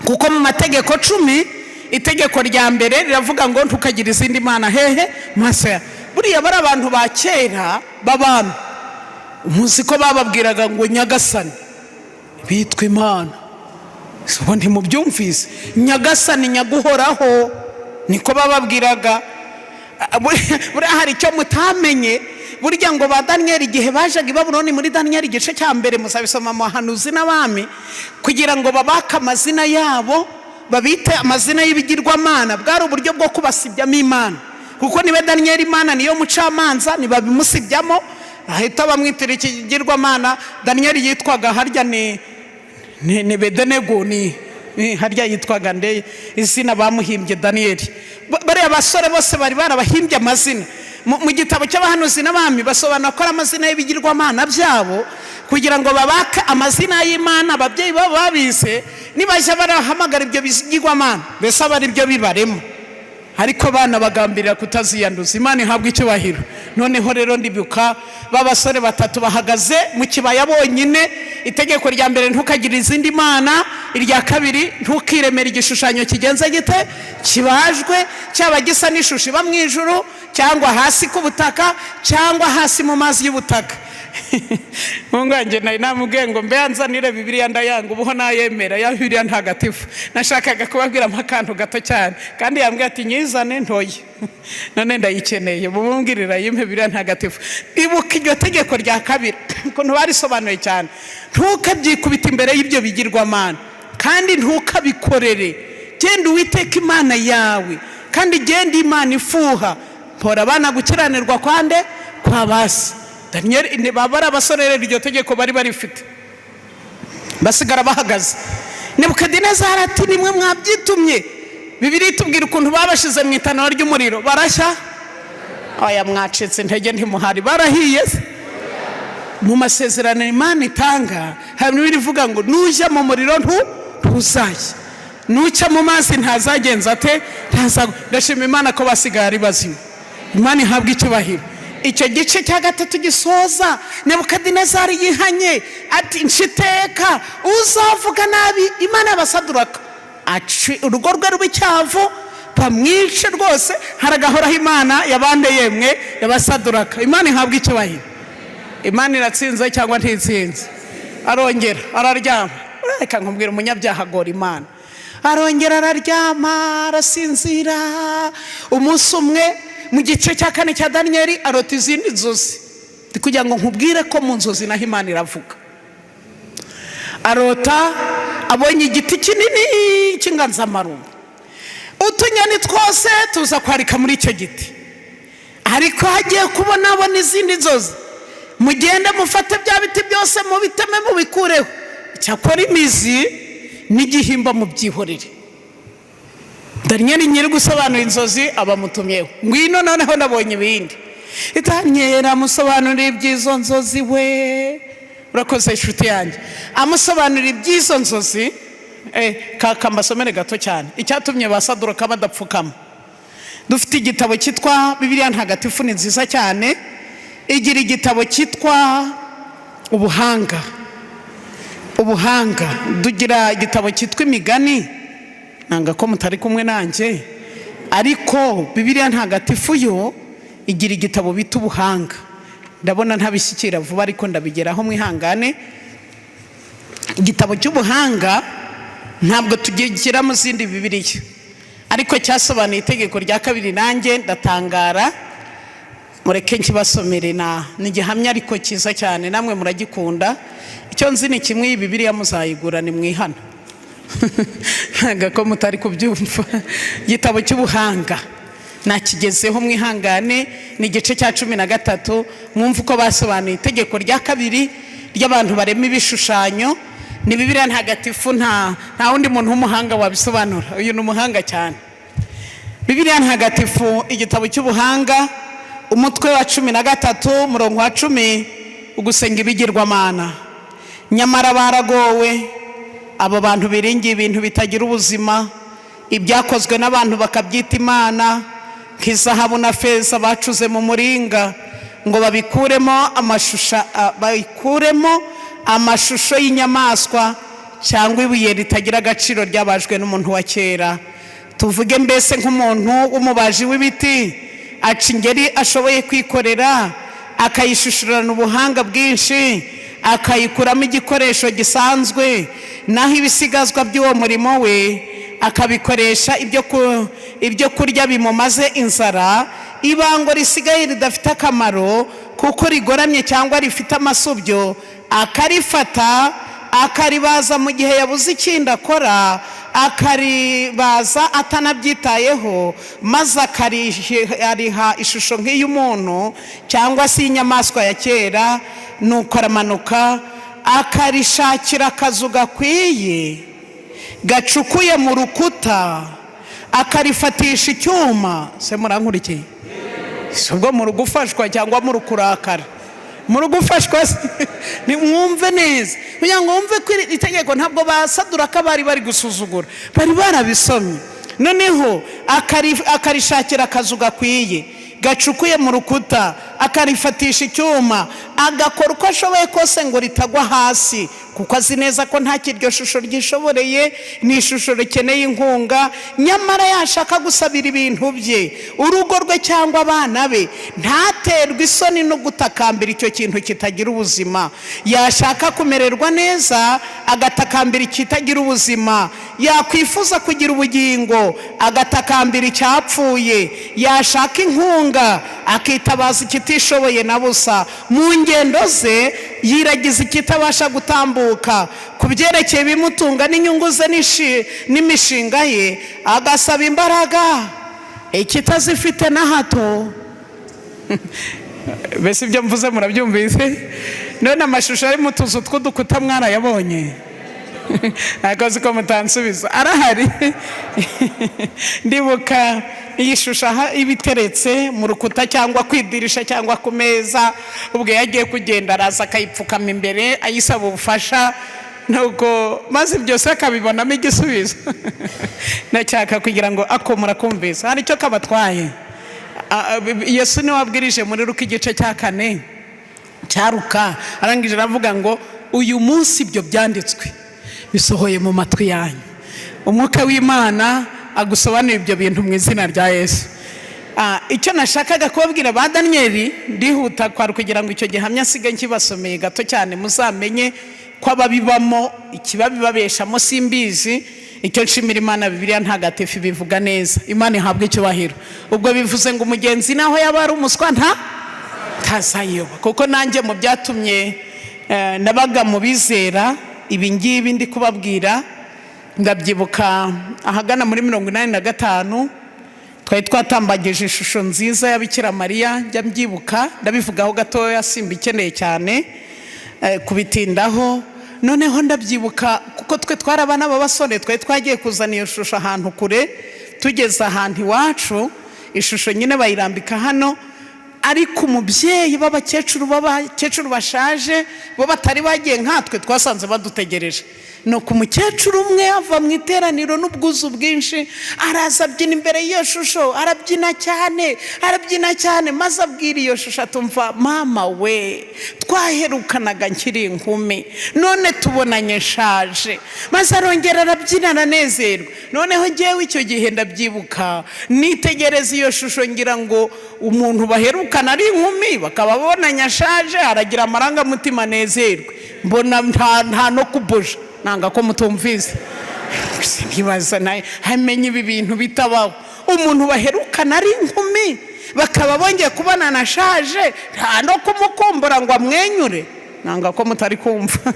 Kuko mu mategeko 10 itegeko rya mbere riravuga ngo ntukagira izindi mana hehe maso ya. Buriya bari abantu ba kera babana, umuzi ko bababwiraga ngo Nyagasani bitwa Imana. So ntimubyumvise, Nyagasani nyaguhoraho niko bababwiraga. Buriya hari icyo mutamenye, burya ngo ba Daniel igihe bajaga i Babuloni muri Daniel igice cya mbere musabisoma mu bahanuzi n'abami, kugira ngo babake amazina yabo babite amazina y'ibigirwamana, bwari uburyo bwo kubasibyamo Imana. Kuko niba Daniel Imana niyo mucamanza, nibabimusibyamo ahita bamwitira ikigirwamana. Daniel yitwaga harya ni Bedenego, ni harya yitwaga nde izina bamuhimbye Daniel. Bariya basore bose bari barabahimbye amazina. Mu gitabo cy'abahanuzi n'abami basobanura ko amazina y'ibigirwamana byabo kugira ngo babake amazina y'Imana. Ababyeyi babo babise nibajya barahamagara ibyo bigirwamana mbese aba ari byo bibaremo, ariko abana bagambirira kutaziyanduza. Imana ihabwa icyubahiro. Noneho rero ndibuka b'abasore batatu bahagaze mu kibaya bonyine. Itegeko rya mbere ntukagire izindi mana, irya kabiri ntukiremere igishushanyo kigenze gite kibajwe, cyaba gisa n'ishusho iba mu ijuru cyangwa hasi ku butaka cyangwa hasi mu mazi y'ubutaka. Munganje nayi namubwiye ngo mbe anzanire Bibiliya ndayanga, ubuho nayemera ya Bibiliya ntagatifu. Nashakaga kubabwira akantu gato cyane, kandi yambwiye ati nyizane ntoye. None ndayikeneye, bumumbwirira yimpe Bibiliya ntagatifu. Ibuka iryo tegeko rya kabiri ukuntu barisobanuye cyane. Ntukabyikubita imbere y'ibyo bigirwamana, kandi ntukabikorere. Genda Uwiteka Imana yawe, kandi genda Imana ifuha. Pora abana gukiranirwa kwande kwa basi. Daniel babara abasore iryo tegeko bari barifite, basigara bahagaze. Nebukadinezari ati nimwe mwabyitumye. Bibiliya itubwira ukuntu babashize mu itanura ry'umuriro barashya. Aya mwacitse intege ntimuhari, barahiye. Mu masezerano Imana itanga hamwe birivuga ngo nujya mu muriro ntuzajya, nuca mu mazi ntazagenza ate ndashima Imana ko basigara ari bazima. Imana ihabwa icyubahiro. Icyo gice cya gatatu gisoza Nebukadinezari yihanye ati nshiteka uzavuga nabi Imana y'Abasaduraka aci urugo rwe rw'icyavu bamwice rwose, haragahoraho Imana yabande yemwe y'Abasaduraka. Imana ihabwa icyubahiro. Imana iratsinze cyangwa ntitsinze? Arongera araryama. Reka nkubwira umunyabyaha agora Imana. Arongera araryama arasinzira. Umunsi umwe mu gice cya 4 cya Daniel arota izindi nzozi, kugira ngo nkubwire ko mu nzozi naho Imana iravuga. Arota abonye igiti kinini cy'inganzamarumbu, utunyoni twose tuza kwarika muri icyo giti. Ariko hagiye kubona abona izindi nzozi, mugende mufate bya biti byose mubiteme mubikureho, cyakora imizi n'igihimba mu byihorere. Daniel nyiri gusobanura inzozi abamutumyeho, ngwino noneho nabonye ibindi. Daniel amusobanurira iby'izo nzozi. We urakoze inshuti yanjye, amusobanurira iby'izo nzozi. Kamasomere gato cyane icyatumye Basaduraka badapfukama. Dufite igitabo cyitwa Bibiliya ntagatifu, ni nziza cyane. Igira igitabo cyitwa ubuhanga. Dugira igitabo cyitwa imigani. Nanga ko mutari kumwe nanjye, ariko Bibiliya ntagatifu yo igira igitabo bita ubuhanga. Ndabona ntabishyikira vuba, ariko ndabigeraho mwihangane. Igitabo cy'ubuhanga ntabwo tugira mu zindi Bibiliya, ariko cyasobanuye itegeko rya kabiri. Nanjye ndatangara, mureke nkibasomere. Ni gihamya ariko cyiza cyane, namwe muragikunda. Icyo nzi ni kimwe, iyi Bibiliya muzayigura ni mwihana. Ntaga ko mutari kubyumva. Igitabo cy'ubuhanga nakigezeho mwihangane. Ni igice cya 13 mwumva uko basobanuye itegeko rya kabiri ry'abantu barema ibishushanyo. Ni Bibiliya ntagatifu, nta wundi muntu w'umuhanga wabisobanura. Uyu ni umuhanga cyane. Bibiliya ntagatifu igitabo cy'ubuhanga, umutwe wa 13 murongo wa 10, ugusenga ibigirwamana. Nyamara baragowe abo bantu biringiye ibintu bitagira ubuzima, ibyakozwe n'abantu bakabyita imana, nk'izahabu na feza bacuze mu muringa, ngo babikuremo amashusho y'inyamaswa cyangwa ibuye ritagira agaciro ryabajwe n'umuntu wa kera. Tuvuge mbese nk'umuntu w'umubaji w'ibiti aca ingeri ashoboye kwikorera, akayishushurana ubuhanga bwinshi, akayikuramo igikoresho gisanzwe, naho ibisigazwa by'uwo murimo we akabikoresha ibyo kurya bimumaze inzara, ibango risigaye ridafite akamaro kuko rigoramye cyangwa rifite amasubyo, akarifata akaribaza mu gihe yabuze ikindi akora, akaribaza atanabyitayeho, maze akariha ishusho nk'iy'umuntu cyangwa se y'inyamaswa ya kera, nuko aramanuka akarishakira akazu gakwiye gacukuye mu rukuta, akarifatisha icyuma. Se murankurikiye? Ubwo mu rugufashwa cyangwa mu rukurakara? Mu rugufashwa. Nimwumve neza kugira ngo wumve ko itegeko ntabwo basaduraka bari gusuzugura, bari barabisomye. Noneho akarishakira akazu gakwiye gacukuye mu rukuta, akarifatisha icyuma, agakora uko ashoboye kose ngo ritagwa hasi, kuko azi neza ko nta kiryo shusho ryishoboreye, ni ishusho rikeneye inkunga. Nyamara yashaka gusabira ibintu bye, urugo rwe cyangwa abana be, ntaterwe isoni no gutakambira icyo kintu kitagira ubuzima. Yashaka kumererwa neza, agatakambira ikitagira ubuzima. Yakwifuza kugira ubugingo, agatakambira icyapfuye. Yashaka inkunga, akitabaza ikitishoboye na busa. Mu ngendo ze yiragiza ikitabasha gutambuka, ku byerekeye bimutunga n'inyungu ze n'imishinga ye, agasaba imbaraga ikitazifite na hato. Bese ibyo mvuze murabyumvise? None amashusho ari mu tuzu tw'udukuta mwarayabonye? Akazi ko mutansubiza arahari. Ndibuka iyi shusho ibiteretse mu rukuta cyangwa kwidirisha cyangwa ku meza, ubwo yagiye kugenda araza akayipfukama imbere ayisaba ubufasha, nuko maze byose akabibonamo igisubizo. Nacyaka kugira ngo akomora kumvise hari icyo kabatwaye. Yesu niwe wabwirije muri Luka igice cya 4 cya Luka, arangije aravuga ngo uyu munsi ibyo byanditswe bisohoye mu matwi yanyu. Umwuka w'Imana agusobanurira ibyo bintu mu izina rya Yesu. Icyo nashakaga kubabwira ba Danieli, ndihuta kwari kugira ngo icyo gihamya sige nkibasomeye gato cyane, muzamenye ko ababibamo ikibabibabeshamo simbizi. Icyo nshimira Imana, Bibiliya ntagatifu bivuga neza. Imana ihabwe icyubahiro. Ubwo bivuze ngo umugenzi naho yaba ari umuswa ntazayoba, kuko nanjye mu byatumye nabaga mu bizera ibi ngibi ndi kubabwira, ndabyibuka ahagana muri 85 twari twatambagije ishusho nziza ya Bikira Mariya. Njya mbyibuka, ndabivugaho gatoya simba ikeneye cyane kubitindaho. Noneho ndabyibuka kuko twe twarabana b'abasore, twari twagiye kuzana iyo shusho ahantu kure. Tugeze ahantu iwacu, ishusho nyine bayirambika hano, ariko umubyeyi b'abakecuru bashaje bo batari bagiye nkatwe, twasanze badutegereje. Nuko umukecuru umwe ava mu iteraniro n'ubwuzu bwinshi, araza abyina imbere y'iyo shusho, arabyina cyane, maze abwira iyo shusho atumva, mama we, twaherukanaga nkiri inkumi, none tubonanye nshaje. Maze arongera arabyina aranezerwa. Noneho njyewe icyo gihe ndabyibuka, nitegereza iyo shusho ngira ngo umuntu baherukana ari inkumi bakaba bonanye ashaje, aragira amarangamutima anezerwe. Mbona nta no kubuja, nanga ko mutumvise. Ntibaza naye hamenye ibi bintu bitabaho. Umuntu baherukana ari inkumi bakaba bongeye kubana ashaje, nta no kumukumbura ngo amwenyure. Nanga ko mutari kumva.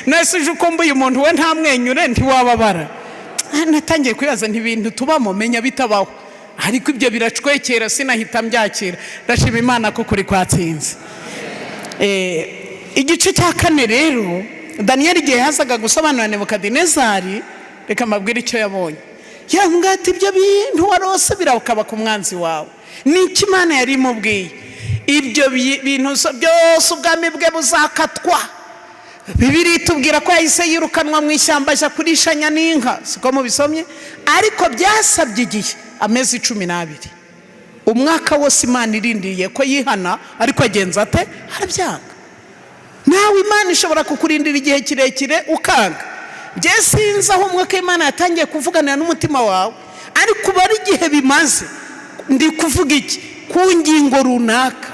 Nese uje ukumbuye umuntu we ntamwenyure ntiwababara. Natangiye kwibaza ibintu tubamo menya bitabaho. ariko ibyo biracwekera sinahita mbyakira. Ndashima Imana ko kuri kwatsinze. Igice cya 4 rero Daniyeli igihe yazaga gusobanura Nebukadinezari, reka mbabwire icyo yabonye. Yambwira ati ibyo bintu warose birawukaba ku mwanzi wawe. Niki Imana yari imubwiye? Ibyo bintu byose ubwami bwe buzakatwa. Bibiri itubwira ko yahise yirukanwa mu ishyamba aja kurishanya n'inka, siko mubisomye. Ariko byasabye igihe amezi 12. Umwaka wose Imana irindiriye ko yihana, ariko agenza ate? Arabyanga. Nawe Imana ishobora kukurindira igihe kirekire ukanga. Je sinzi aho umwuka Imana yatangiye kuvuganira n'umutima wawe, ariko bari igihe bimaze. Ndi kuvuga iki? Ku ngingo runaka.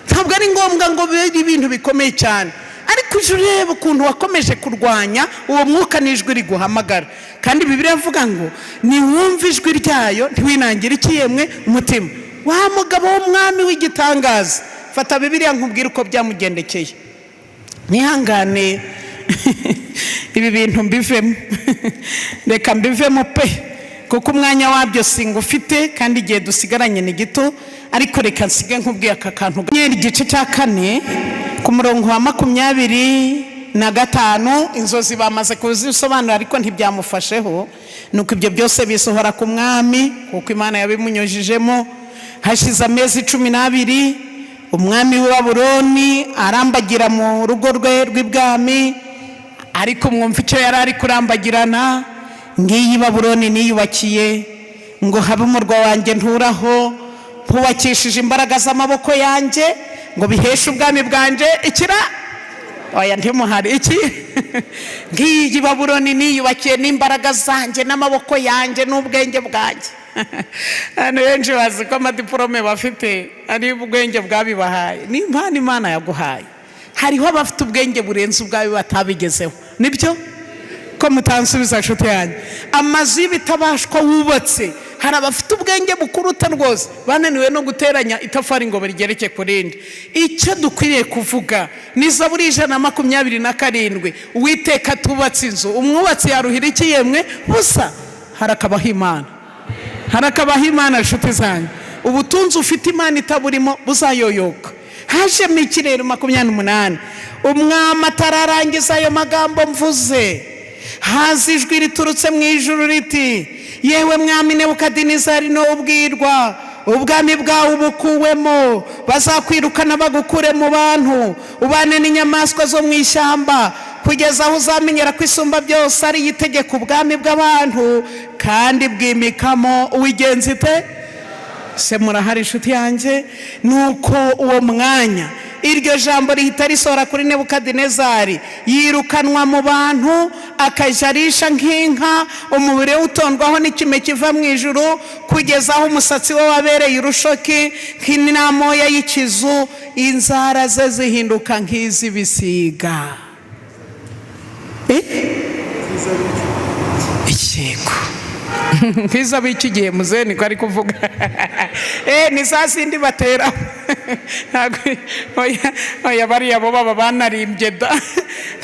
Ntabwo ari ngombwa ngo bibe ibintu bikomeye cyane, ariko uje ureba ukuntu wakomeje kurwanya uwo mwuka n'ijwi riguhamagara. Kandi Bibiliya ivuga ngo niwumva ijwi ryayo ntiwinangire ikiyemwe umutima. Wa mugabo w'umwami w'igitangaza, fata Bibiliya nkubwira uko byamugendekeye. Nihangane ibi bintu mbivemo. Reka mbivemo pe, kuko umwanya wabyo singufite kandi igihe dusigaranye ni gito. Ariko reka nsige nkubwiye aka kantu. Igice cya 4 ku murongo wa 25, inzozi bamaze kuzisobanura ariko ntibyamufasheho. Nuko ibyo byose bisohora ku mwami kuko Imana yabimunyujijemo. Hashize amezi 12, umwami wa Babuloni arambagira mu rugo rwe rw'ibwami. Ariko mwumva icyo yari ari kurambagirana. Ngiyi Babuloni niyubakiye ngo habe umurwa wanjye nturaho, mpubakishije imbaraga z'amaboko yanjye ngo biheshe ubwami bwanje ikira. Oya ntimuhari iki? Ngiyi Babuloni niyubakiye n'imbaraga zanjye n'amaboko yanjye n'ubwenge bwanjye. Hano benshi bazi ko amadiplome bafite ari ubwenge bwabibahaye. Ni impano Imana yaguhaye. Hariho abafite ubwenge burenze ubwawe batabigezeho. Nibyo ko mutansubiza nshuti yanjye. Amazu y'ibitabashwa wubatse, hari abafite ubwenge bukuruta rwose, bananiwe no guteranya itafari ngo barigereke kurindi. Icyo dukwiriye kuvuga ni Zaburi 127, Uwiteka tubatse inzu, umwubatsi yaruhira iki yemwe busa? Harakabaho Imana. Harakabaho Imana nshuti zanjye. Ubutunzi ufite Imana itaburimo buzayoyoka. Haje mu kirere 28, umwami atararangiza ayo magambo mvuze, haza ijwi riturutse mu ijuru riti, yewe mwami Nebukadinezari no ubwirwa, ubwami bwawe bukuwemo, bazakwirukana bagukure mu bantu, ubane n'inyamaswa zo mu ishyamba, kugeza aho uzamenyera ko isumba byose ari itegeka ubwami bw'abantu kandi bwimikamo uwigenza ite? Se murahari inshuti yanjye? Nuko uwo mwanya iryo jambo rihita risohora kuri Nebukadinezari, yirukanwa mu bantu, akajarisha nk'inka, umubiri we utondwaho n'ikime kiva mu ijuru, kugeza aho umusatsi we wabereye urushoki nk'inamoya y'ikizu, inzara ze zihinduka nk'iz'ibisiga. Ikego Kiza biki gihe muze niko ari kuvuga. Ni sasindi batera. Oya bari abo baba banarimbye da.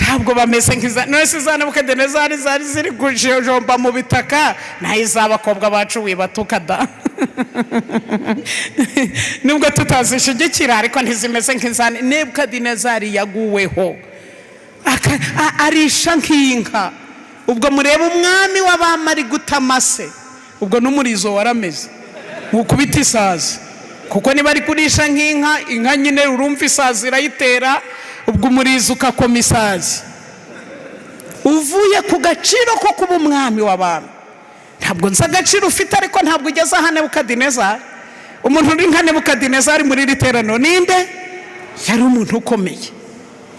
Ntabwo bameze nkiza. None se Nebukadinezari zari ziri kujomba mu bitaka, naho izabakobwa bacu wibatuka da. Nubwo tutazishigikira ariko ntizimeze nk'izane. Nebukadinezari yaguweho arisha nk'inka. Ubwo mureba umwami w'abamari gutamase, ubwo n'umurizo warameze ukubita isazi, kuko niba ari kurisha nk'inka, inka nyine urumva isazi irayitera, ubwo umurizo ukakoma isazi. Uvuye ku gaciro ko kuba umwami w'abantu. Ntabwo nzi agaciro ufite, ariko ntabwo ugeze aha Nebukadinezari. Umuntu uri nka Nebukadinezari muri iri terano ninde? Yari umuntu ukomeye,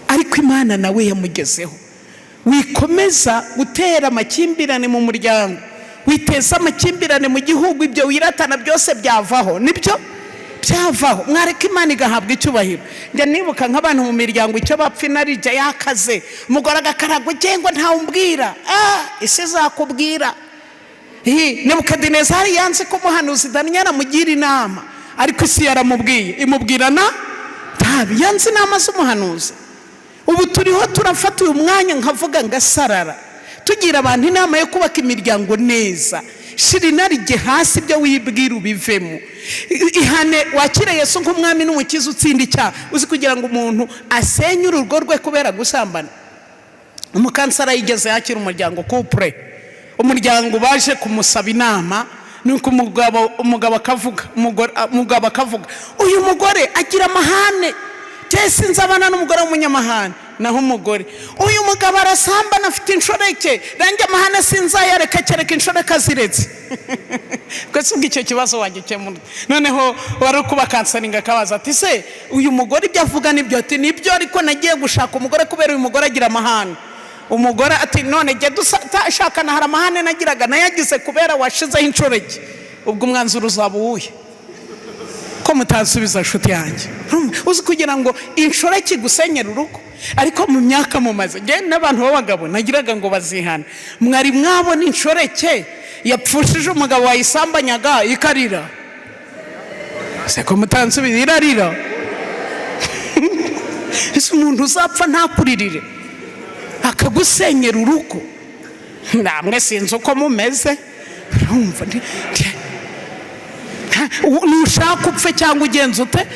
ariko Imana nawe yamugezeho. Wikomeza gutera amakimbirane mu muryango, witeza amakimbirane mu gihugu, ibyo wiratana byose byavaho. Nibyo byavaho. Mwareka Imana igahabwa icyubahiro. Njya nibuka nk'abantu mu miryango icyo bapfa narije yakaze, umugore agakarago ugengwa ntawumbwira. Isi zakubwira. Nebukadinezari yanze ko umuhanuzi Daniyeli amugira inama, ariko isi yaramubwiye, imubwirana tabi, yanze inama z'umuhanuzi. Ubu turiho turafata uyu mwanya nkavuga ngasarara, tugira abantu inama yo kubaka imiryango neza, shira inarijye hasi ibyo wibwira ubivemo. Ihane wakire Yesu nk'umwami n'umukiza utsinda icyaha. Uzi kugira ngo umuntu asenye urugo rwe kubera gusambana. Umukansara yigeze yakira umuryango couple, umuryango baje kumusaba inama, nuko umugabo akavuga uyu mugore agira amahane, cyese nzabana n'umugore w'umunyamahane. Naho umugore uyu mugabo arasambana afite inshoreke, range amahane sinzayareka kereka inshoreke aziretse. Kwese icyo kibazo wagikemura. Noneho wari kuba kansaringa akabaza ati se uyu mugore ibyo avuga nibyo? Ati nibyo, ariko nagiye gushaka umugore kubera uyu mugore agira amahane. Umugore ati none jye dushakana hari amahane nagiraga nayagize kubera washizeho inshoreke. Ubwo umwanzuro uzaba uwuhe? Ko mutasubiza nshuti yanjye. Uzi kugira ngo inshoreke gusenyera urugo, ariko mu myaka mumaze nge n'abantu b'abagabo nagiraga ngo bazihana. Mwari mwabona inshoreke yapfushije umugabo wayisambanyaga ikarira? Se ko mutansubiza irarira? Ese umuntu uzapfa ntakuririre akagusenyera urugo? Namwe sinzi uko mumeze. Urumva nushaka upfe cyangwa ugenza ute?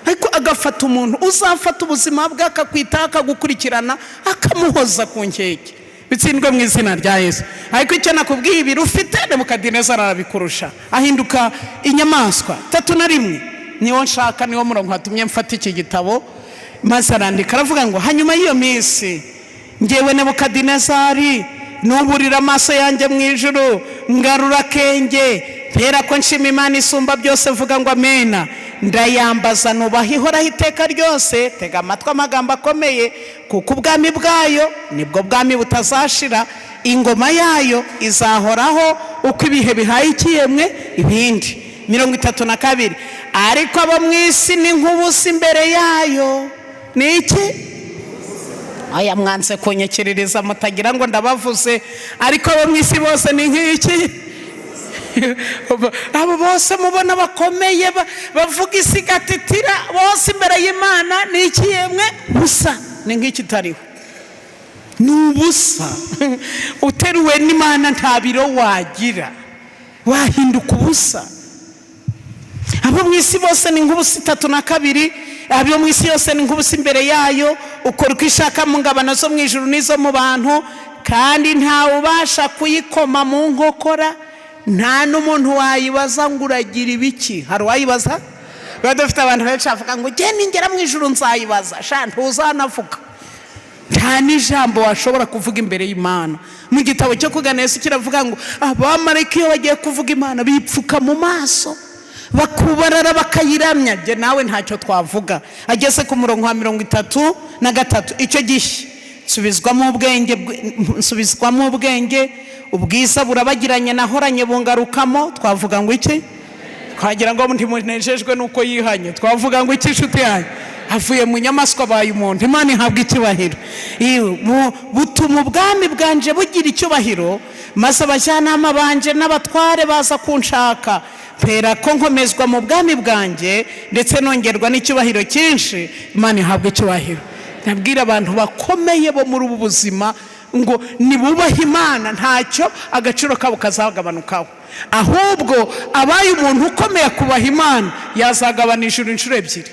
Ariko agafata umuntu uzafata ubuzima bwe akakwita akagukurikirana akamuhoza ku nkeke. Bitsindwe mu izina rya Yesu. Ariko icyo nakubwiye ibiri ufite Nebukadineza arabikurusha, ahinduka inyamaswa. 3:1 niwo nshaka, niwo murongo hatumye mfata iki gitabo. Maze arandika aravuga ngo hanyuma y'iyo minsi ngewe Nebukadinezari nuburira amaso yanjye mu ijuru ngarura kenge, ntera ko nshima Imana isumba byose, vuga ngo amena. Ndayambaza nubaha ihoraho iteka ryose. Tega amatwi amagambo akomeye, kuko ubwami bwayo nibwo bwami butazashira, ingoma yayo izahoraho uko ibihe bihaye ikiyemwe ibindi. 32 ariko abo mu isi ni nk'ubusa imbere yayo. Ni iki? Aya mwanze kunyekerereza mutagira ngo ndabavuze. Ariko abo mu isi bose ni nk'iki? Abo bose mubona bakomeye bavuga isi gatitira, bose imbere y'Imana ni iki yemwe? Busa. Ni nk'iki tariho? Ni ubusa. Uteruwe n'Imana nta biro wagira, wahinduka ubusa. Abo mu isi bose ni nk'ubusa. 32 abo mu isi yose ni nk'ubusa imbere yayo, ukora uko ishaka mu ngabano zo mu ijuru n'izo mu bantu, kandi ntawe ubasha kuyikoma mu nkokora. Nta n'umuntu wayibaza ngo uragira ibiki. Hari wayibaza? Badafite abantu benshi bavuga ngo je ningera mu ijuru nzayibaza. Sha ntuzanavuga. Nta n'ijambo washobora kuvuga imbere y'Imana. Mu gitabo cyo kuganesa kiravuga ngo abamarayika iyo bagiye kuvuga Imana bipfuka mu maso, bakubarara bakayiramya. Je nawe ntacyo twavuga. Ageze ku murongo wa 33 icyo gihe nsubizwamo ubwenge, ubwiza burabagiranye nahoranye bungarukamo. Twavuga ngo iki? Twagira ngo ntimunejejwe nuko yihanye. Twavuga ngo iki nshuti yanjye? Avuye mu nyamaswa baye umuntu. Imana ihabwa icyubahiro. Butuma ubwami bwanje bugira icyubahiro, maze abajyanama banje n'abatware baza kunshaka. Pera ko nkomezwa mu bwami bwanje, ndetse nongerwa n'icyubahiro cyinshi. Imana ihabwa icyubahiro. Nabwira abantu bakomeye bo muri ubu buzima ngo nibubahe Imana, ntacyo agaciro kabo kazagabanukaho. Ahubwo abaye umuntu ukomeye kubaha Imana yazagabanije inshuro ebyiri.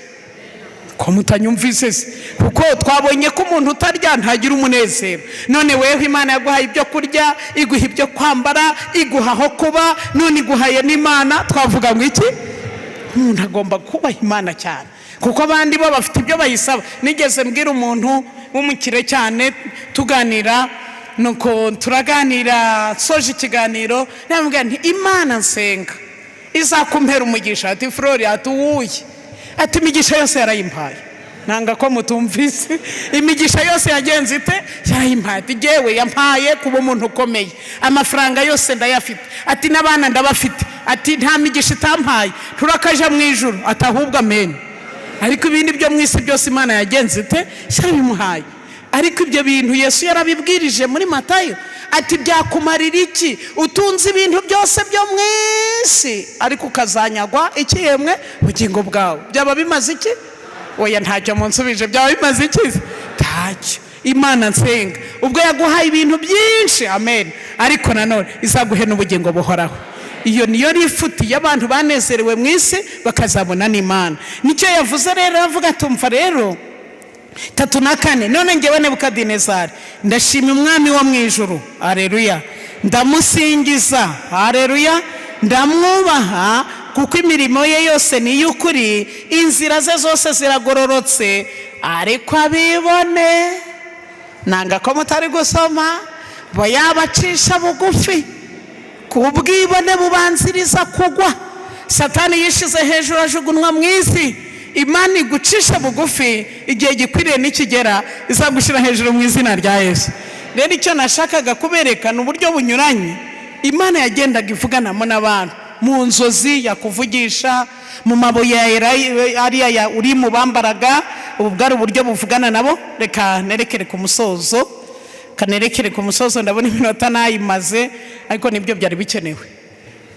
Ko mutanyumvise se? Kuko twabonye ko umuntu utarya ntagira umunezero. None wewe Imana yaguhaye ibyo kurya, iguha ibyo kwambara, iguha aho kuba, none iguhaye n'Imana. Twavuga ngo iki? Umuntu agomba kubaha Imana cyane, kuko abandi bo bafite ibyo bayisaba. Nigeze mbwira umuntu w'umukire cyane tuganira, nuko turaganira, soje ikiganiro, namubwira nti Imana nsenga izakumpera umugisha. Ati Flori atuwuye, ati imigisha yose yarayimpaye. Nanga ko mutumvise. Imigisha yose yagenze ite? Yarayimpaye. Ati jewe yampaye kuba umuntu ukomeye, amafaranga yose ndayafite. Ati n'abana ndabafite. Ati nta migisha itampaye, turakaja mu ijuru. Ati ahubwo amen. Ariko ibindi byo mu isi byose Imana yagenze ite? Yarabimuhaye. Ariko ibyo bintu Yesu yarabibwirije muri Matayo. Ati byakumarira iki utunze ibintu byose byo mu isi, ariko ukazanyagwa iki yemwe? Ubugingo bwawe. Byaba bimaze iki? Oya ntacyo munsubije. Byaba bimaze iki? Ntacyo. Imana nsenga ubwo yaguhaye ibintu byinshi, amen, ariko nanone izaguhe n'ubugingo buhoraho. Iyo niyo rifuti y'abantu banezerewe mu isi bakazabona n'Imana. Nicyo yavuze rero, avuga tumva rero 3:4, none ngewe Nebukadinezari ndashima umwami wo mu ijuru, haleluya, ndamusingiza, haleluya, ndamwubaha kuko imirimo ye yose ni y'ukuri, inzira ze zose ziragororotse, ariko abibone nanga ko mutari gusoma bo yabacisha bugufi, kubwibone bubanziriza kugwa. Satani yishize hejuru ajugunwa mu isi, Imana igucisha bugufi, igihe gikwiriye nikigera izagushyira hejuru mu izina rya Yesu. Rero icyo nashakaga kuberekana uburyo bunyuranye Imana yagendaga ivuganamo n'abantu, mu nzozi yakuvugisha, mu mabuye ariya uri mu bambaraga, ubu bwari uburyo buvugana nabo. Reka nerekere ku musozo, ndabona iminota nayimaze, ariko nibyo byari bikenewe,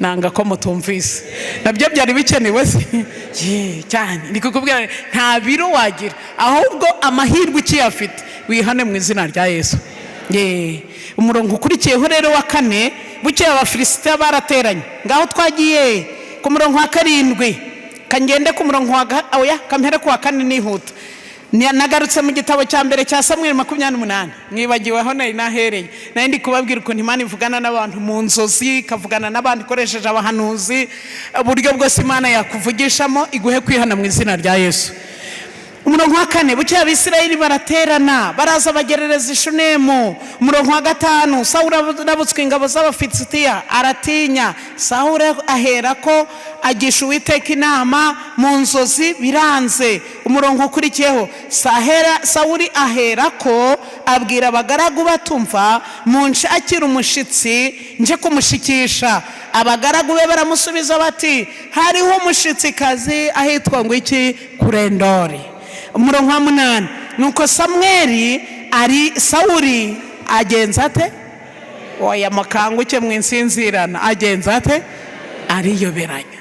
nanga ko mutumvise, nabyo byari bikenewe cyane. Ndi kukubwira nta biro wagira, ahubwo amahirwe ukiyafite wihane mu izina rya Yesu. Umurongo ukurikiyeho rero wa 4, bukeye Abafilisitiya barateranye. Ngaho twagiye ku murongo wa 7, kangende ku murongo wa kampere ku wa 4 nihuta. Nagarutse mu gitabo cya mbere cya Samuel 28, mwibagiweho nari nahereye, nari ndi kubabwira ukuntu Imana ivugana n'abantu mu nzozi, ikavugana n'abantu ikoresheje abahanuzi, uburyo bwose Imana yakuvugishamo iguhe kwihana mu izina rya Yesu. Umurongo wa 4, bukeye Abisirayeli baraterana baraza bagerereza i Shunemu. Umurongo wa 5, Sawuli arabutswe ingabo z'Abafilisitiya aratinya. Sawuli aherako agisha Uwiteka inama mu nzozi biranze. Umurongo ukurikiyeho, Sawuli aherako abwira abagaragu batumva, munshakira umushitsi nje kumushikisha. Abagaragu be baramusubiza bati, hariho umushitsikazi ahitwa ngo iki, Kurendori. Umurongo wa 8, nuko Sawuli agenza ate? Oya makanguke mwinsinzirana, agenza ate? Ariyoberanya.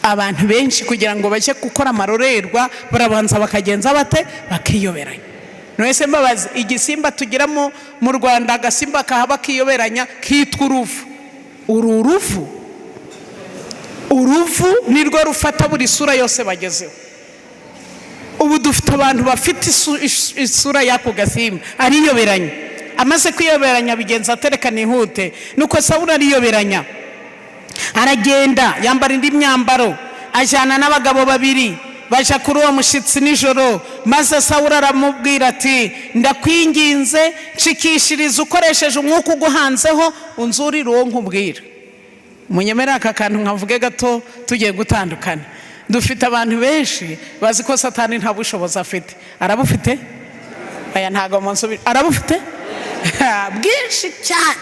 Abantu benshi kugira ngo bajye gukora amarorerwa barabanza bakagenza bate? Bakiyoberanya. Nwese mbabazi, igisimba tugira mu Rwanda, agasimba kahaba kiyoberanya kitwa uruvu. Uruvu nirwo rufata buri sura yose bagezeho. Ubu dufite abantu bafite isura y'ako gasimba, ariyoberanya. Amaze kwiyoberanya bigenza atereka nihute, nuko Sawuli ariyoberanya, aragenda yambara indi myambaro, ajyana n'abagabo 2 baje kuri uwo mushitsi nijoro. Maze Sawuli aramubwira ati, ndakwinginze nshikishiriza ukoresheje umwuka uguhanzeho, unzurire uwo nkubwira. Munyemera aka kantu nkavuge gato tugiye gutandukana. Dufite abantu benshi bazi ko Satani nta bushobozi afite. Arabufite? Aya ntago munsubira. Arabufite? Bwinshi cyane.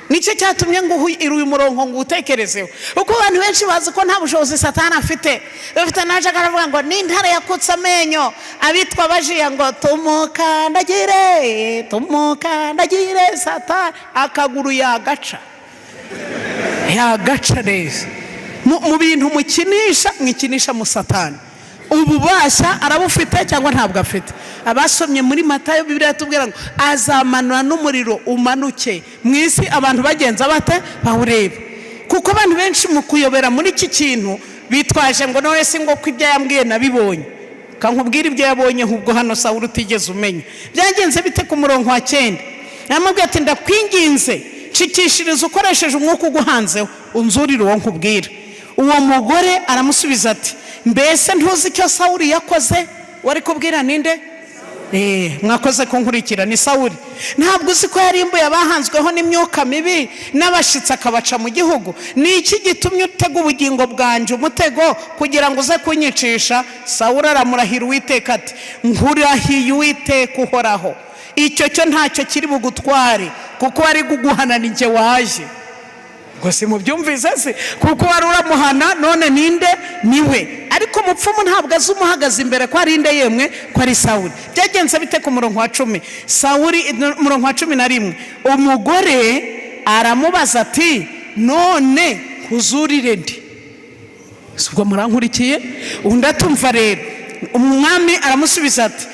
Nicyo cyatumye ngo uyu murongo ngo utekerezeho. Uko abantu benshi bazi ko nta bushobozi Satani afite. Bafite naje akaravuga ngo n'intare yakutse amenyo, abitwa bajiya ngo tumukandagire Satani, akaguru yagaca neza. Mu bintu mwikinisha mu Satani. Ububasha arabufite cyangwa ntabwo afite? Abasomye muri Matayo Bibiliya tubwira ngo azamanura n'umuriro umanuke mu isi, abantu bagenza bate? Bawurebe. Kuko abantu benshi mu kuyobera muri iki kintu bitwaje ngo none se ngo ko ibyo yambwiye nabibonye. Kankubwira ibyo yabonye ahubwo hano Sawuli utigeze umenya. Byagenze bite ku murongo wa 9? Namubwiye ati, ndakwinginze nshikishiriza ukoresheje umwuka uguhanzeho, unzurire uwo nkubwira. Uwo mugore aramusubiza ati, mbese ntuzi icyo Sawuli yakoze? Wari kubwira ninde? Mwakoze kunkurikira, ni Sawuli. Ntabwo uzi ko yarimbuye abahanzweho n'imyuka mibi n'abashitsi akabaca mu gihugu? Ni iki gitumye utega ubugingo bwanje umutego kugira ngo uze kunyicisha? Sawuli aramurahira Uwiteka ati, nkurahiye Uwiteka uhoraho, icyo cyo ntacyo kiri bugutware, kuko wari guguhana ninjye waje. Ngo si mubyumvise se? Kuko wari uramuhana, none ninde? Niwe. Ariko umupfumu ntabwo azi umuhagaze imbere ko ari inde yemwe, ko ari Sawuli. Byagenze bite ku murongo wa 10? Sawuli murongo wa 11, umugore aramubaza ati, none kuzurire ndi? Subwo murankurikiye? Undatumva rero. Umwami aramusubiza ati,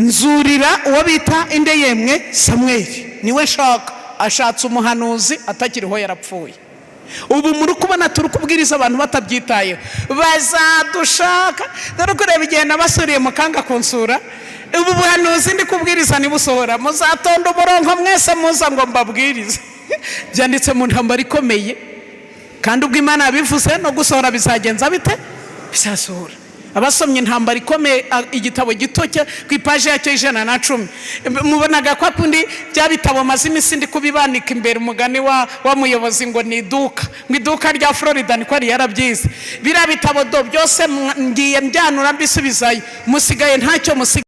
nzurira uwo bita inde yemwe Samweli, niwe shaka ashatse umuhanuzi atakiriho yarapfuye. Ubu muri kubona turi kubwiriza abantu batabyitayeho, bazadushaka. Dore kureba igihe nabasuriye mukanga kunsura, ubu buhanuzi ndi kubwiriza nibusohora muzatonda umurongo mwese muza ngo mbabwirize. Byanditse mu ntambara ikomeye, kandi ubwo Imana yabivuze no gusohora bizagenza bite? Bizasohora. Abasomye intambara ikomeye igitabo gito cyo ku ipaje yacyo 110, mubonaga ko akundi bya bitabo mazimi sindi kubibanika imbere umugani wa muyobozi ngo ni iduka, ngo iduka rya Florida niko ari yarabyize. Bira bitabo do byose ngiye mbyanura mbisubizayo, musigaye ntacyo musigaye.